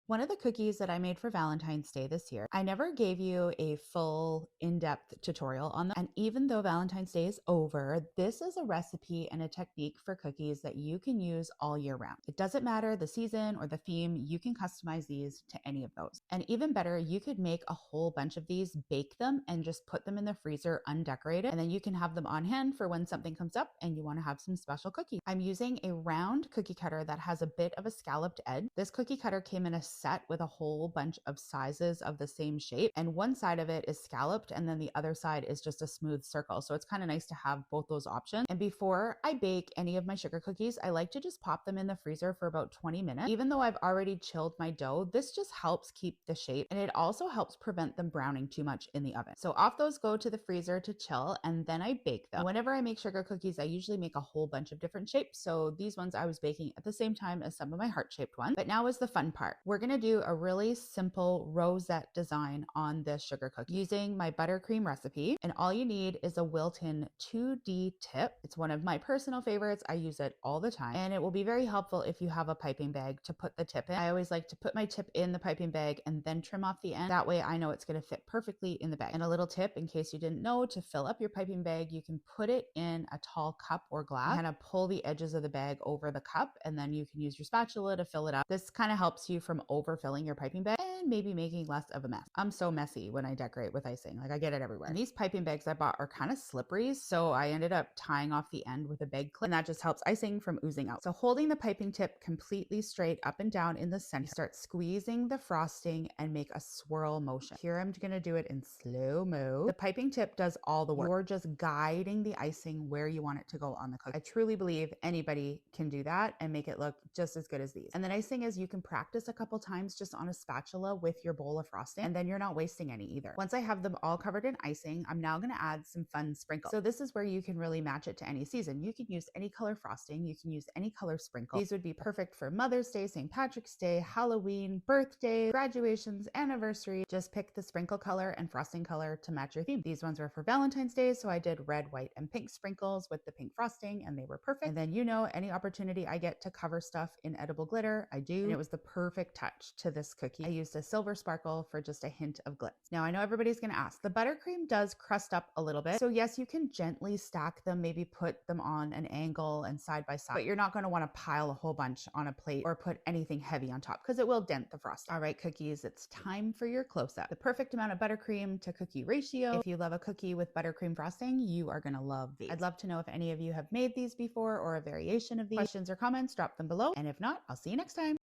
One of the cookies that I made for Valentine's Day this year, I never gave you a full in-depth tutorial on them. And even though Valentine's Day is over, this is a recipe and a technique for cookies that you can use all year round. It doesn't matter the season or the theme, you can customize these to any of those. And even better, you could make a whole bunch of these, bake them, and just put them in the freezer undecorated. And then you can have them on hand for when something comes up and you want to have some special cookies. I'm using a round cookie cutter that has a bit of a scalloped edge. This cookie cutter came in a set with a whole bunch of sizes of the same shape, and one side of it is scalloped and then the other side is just a smooth circle. So it's kind of nice to have both those options. And before I bake any of my sugar cookies, I like to just pop them in the freezer for about 20 minutes. Even though I've already chilled my dough, this just helps keep the shape, and it also helps prevent them browning too much in the oven. So off those go to the freezer to chill, and then I bake them. Whenever I make sugar cookies, I usually make a whole bunch of different shapes. So these ones I was baking at the same time as some of my heart-shaped ones. But now is the fun part. We're going to do a really simple rosette design on this sugar cookie using my buttercream recipe. And all you need is a Wilton 2D tip. It's one of my personal favorites. I use it all the time, and it will be very helpful if you have a piping bag to put the tip in. I always like to put my tip in the piping bag and then trim off the end. That way I know it's going to fit perfectly in the bag. And a little tip, in case you didn't know, to fill up your piping bag, you can put it in a tall cup or glass, kind of pull the edges of the bag over the cup, and then you can use your spatula to fill it up. This kind of helps you from overfilling your piping bag and maybe making less of a mess. I'm so messy when I decorate with icing. Like, I get it everywhere. And these piping bags I bought are kind of slippery, so I ended up tying off the end with a bag clip, and that just helps icing from oozing out. So holding the piping tip completely straight up and down in the center, start squeezing the frosting and make a swirl motion. Here I'm going to do it in slow-mo. The piping tip does all the work. You're just guiding the icing where you want it to go on the cookie. I truly believe anybody can do that and make it look just as good as these. And the nice thing is you can practice a couple times just on a spatula with your bowl of frosting, and then you're not wasting any either. Once I have them all covered in icing, I'm now going to add some fun sprinkles. So this is where you can really match it to any season. You can use any color frosting. You can use any color sprinkle. These would be perfect for Mother's Day, St. Patrick's Day, Halloween, birthday, graduations, anniversary. Just pick the sprinkle color and frosting color to match your theme. These ones were for Valentine's Day, so I did red, white, and pink sprinkles with the pink frosting, and they were perfect. And then, you know, any opportunity I get to cover stuff in edible glitter, I do. And it was the perfect touch to this cookie. I used a silver sparkle for just a hint of glitz. Now, I know everybody's going to ask, the buttercream does crust up a little bit. So yes, you can gently stack them, maybe put them on an angle and side by side, but you're not going to want to pile a whole bunch on a plate or put anything heavy on top because it will dent the frosting. All right, cookies, it's time for your close-up. The perfect amount of buttercream to cookie ratio. If you love a cookie with buttercream frosting, you are going to love these. I'd love to know if any of you have made these before or a variation of these. Questions or comments, drop them below. And if not, I'll see you next time.